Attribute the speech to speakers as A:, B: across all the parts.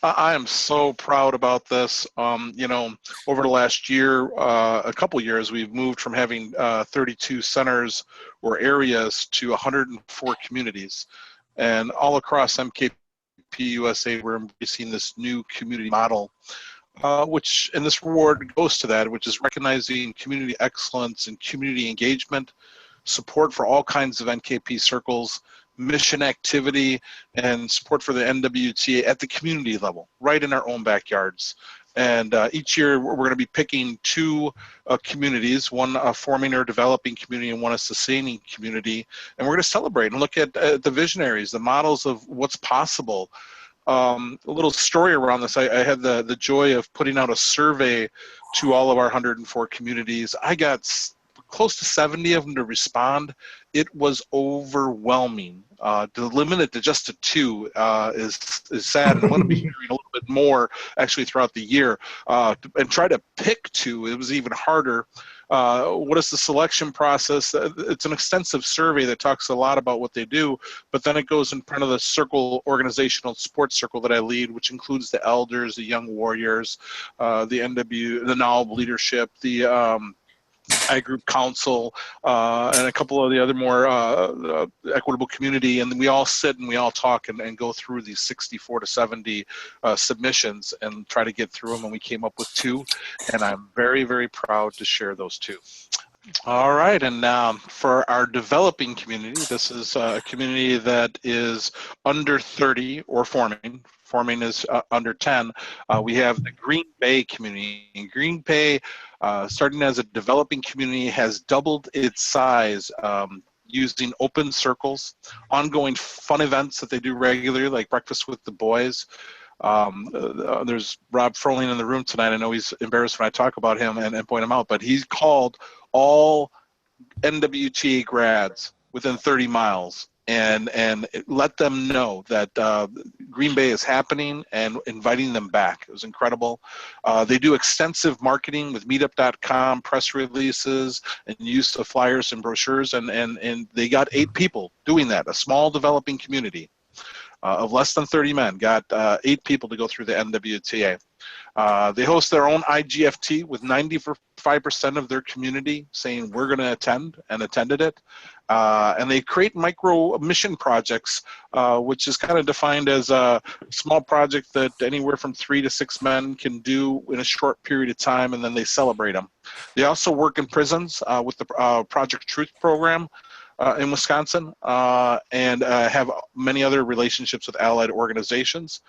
A: I am so proud about this. Over the last year, a couple years, we've moved from having 32 centers or areas to 104 communities. And all across MKP USA, we're embracing this new community model, and this reward goes to that, which is recognizing community excellence and community engagement, support for all kinds of NKP circles, mission activity, and support for the NWTA at the community level, right in our own backyards. And each year we're going to be picking two communities, one a forming or developing community and one a sustaining community. And we're going to celebrate and look at the visionaries, the models of what's possible. A little story around this. I had the joy of putting out a survey to all of our 104 communities. I got close to 70 of them to respond. It was overwhelming. To limit it to just a two is sad. And I'm going to be hearing a little bit more actually throughout the year. And try to pick two, it was even harder. What is the selection process? It's an extensive survey that talks a lot about what they do, but then it goes in front of the organizational sports circle that I lead, which includes the elders, the young warriors, the NOW leadership, the I-Group Council, and a couple of the other more equitable community, and then we all sit and we all talk and go through these 64 to 70 submissions and try to get through them, and we came up with two, and I'm very, very proud to share those two. All right, and for our developing community, this is a community that is under 30 or forming. Forming is under 10. We have the Greenbay community. And Greenbay, starting as a developing community, has doubled its size using open circles, ongoing fun events that they do regularly, like Breakfast with the Boys. There's Rob Froling in the room tonight. I know he's embarrassed when I talk about him and point him out, but he's called all NWTA grads within 30 miles and let them know that Greenbay is happening and inviting them back. It was incredible. They do extensive marketing with meetup.com, press releases, and use of flyers and brochures, and they got 8 people doing that, a small developing community. Of less than 30 men, got 8 people to go through the NWTA. They host their own IGFT with 95% of their community saying we're going to attend and attended it. And they create micro mission projects, which is kind of defined as a small project that anywhere from 3 to 6 men can do in a short period of time, and then they celebrate them. They also work in prisons with the Project Truth program in Wisconsin, and have many other relationships with allied organizations.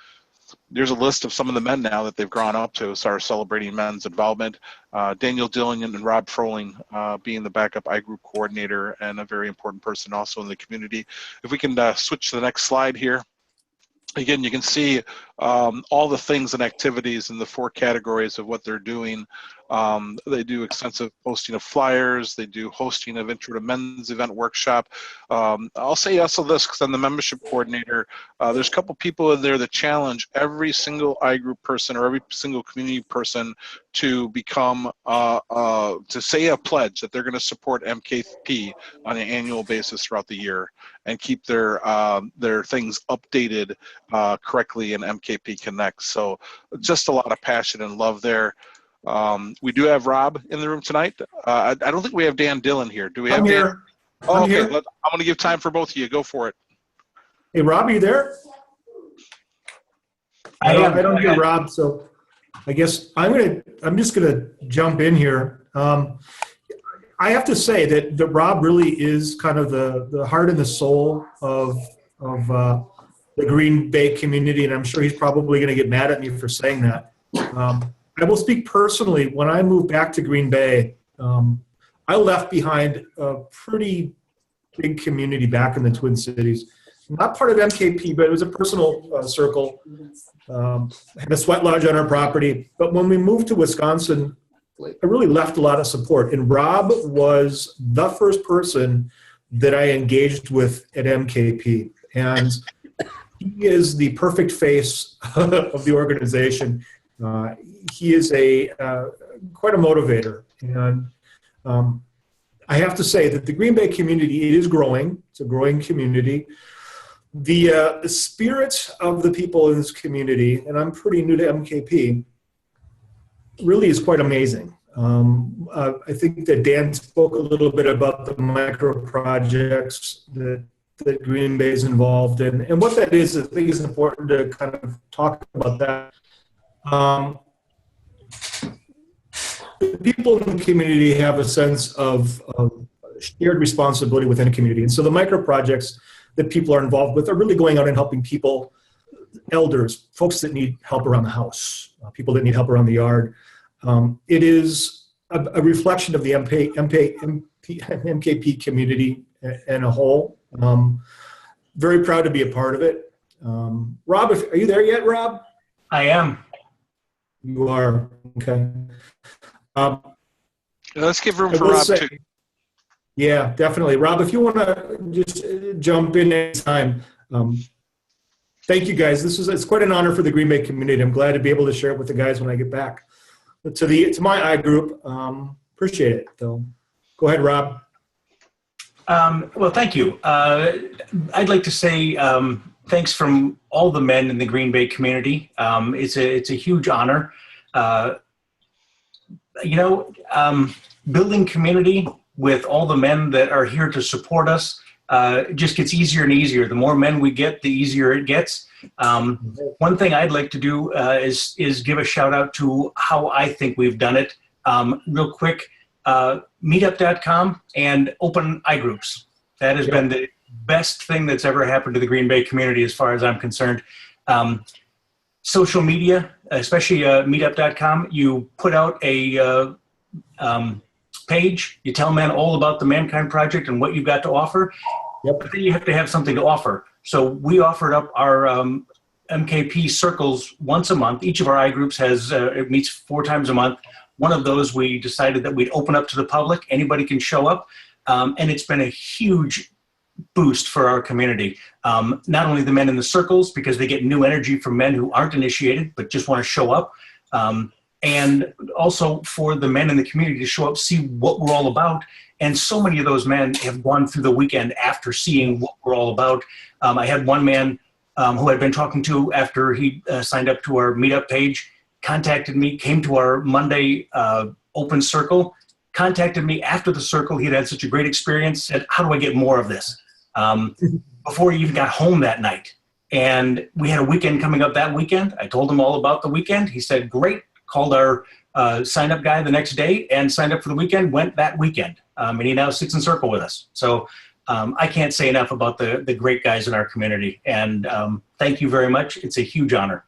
A: There's a list of some of the men now that they've grown up to start celebrating men's involvement. Daniel Dillion and Rob Froling being the backup I-Group coordinator and a very important person also in the community. If we can switch to the next slide here. Again, you can see all the things and activities in the 4 categories of what they're doing. They do extensive posting of flyers. They do hosting of Intro to Men's event workshop. I'll say also this because I'm the membership coordinator. There's a couple people in there that challenge every single I-Group person or every single community person to become, to say a pledge that they're going to support MKP on an annual basis throughout the year and keep their things updated correctly in MKP Connect. So just a lot of passion and love there. We do have Rob in the room tonight. I don't think we have Dan Dillon here. Do we have Dan?
B: Here.
A: Oh, okay, I'm going to give time for both of you. Go for it.
B: Hey, Rob, are you there? I don't hear Rob, so I guess I'm just gonna jump in here. I have to say that Rob really is kind of the heart and the soul of the Green Bay community, and I'm sure he's probably going to get mad at me for saying that. I will speak personally. When I moved back to Green Bay, I left behind a pretty big community back in the Twin Cities. Not part of MKP, but it was a personal circle. Had a sweat lodge on our property. But when we moved to Wisconsin, I really left a lot of support. And Rob was the first person that I engaged with at MKP. And he is the perfect face of the organization. He is quite a motivator. And I have to say that the Green Bay community, it is growing. It's a growing community. the spirit of the people in this community, and I'm pretty new to MKP, really is quite amazing. I think that Dan spoke a little bit about the micro projects that Greenbay is involved in, and what that is. I think it's important to kind of talk about that. The people in the community have a sense of shared responsibility within a community, and so the micro projects that people are involved with are really going out and helping people, elders, folks that need help around the house, people that need help around the yard. It is a reflection of the MKP community in a whole. Very proud to be a part of it. Rob, are you there yet, Rob?
C: I am.
B: You are, okay.
A: Let's give room for Rob, too.
B: Yeah, definitely. Rob, if you want to just jump in anytime. Thank you, guys. It's quite an honor for the Greenbay community. I'm glad to be able to share it with the guys when I get back to my I group. Appreciate it. So, go ahead, Rob.
C: Well, thank you. I'd like to say thanks from all the men in the Greenbay community. It's a huge honor. Building community with all the men that are here to support us it just gets easier and easier. The more men we get, the easier it gets. One thing I'd like to do is give a shout out to how I think we've done it. Real quick, meetup.com and open iGroups. That has been the best thing that's ever happened to the Greenbay community as far as I'm concerned. Social media, especially meetup.com, you put out a page, you tell men all about the Mankind Project and what you've got to offer, but then you have to have something to offer. So we offered up our MKP circles once a month. Each of our iGroups it meets 4 times a month. One of those we decided that we'd open up to the public. Anybody can show up. And it's been a huge boost for our community. Not only the men in the circles, because they get new energy from men who aren't initiated, but just want to show up. And also for the men in the community to show up, see what we're all about. And so many of those men have gone through the weekend after seeing what we're all about. I had one man who I'd been talking to after he signed up to our meetup page, contacted me, came to our Monday open circle, contacted me after the circle. He'd had such a great experience, said, how do I get more of this? Before he even got home that night. And we had a weekend coming up that weekend. I told him all about the weekend. He said, great. Called our sign-up guy the next day and signed up for the weekend, went that weekend. And he now sits in circle with us. So I can't say enough about the great guys in our community. And thank you very much. It's a huge honor.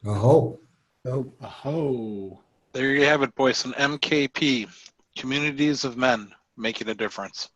B: Oh.
A: There you have it, boys. An MKP, Communities of Men Making a Difference.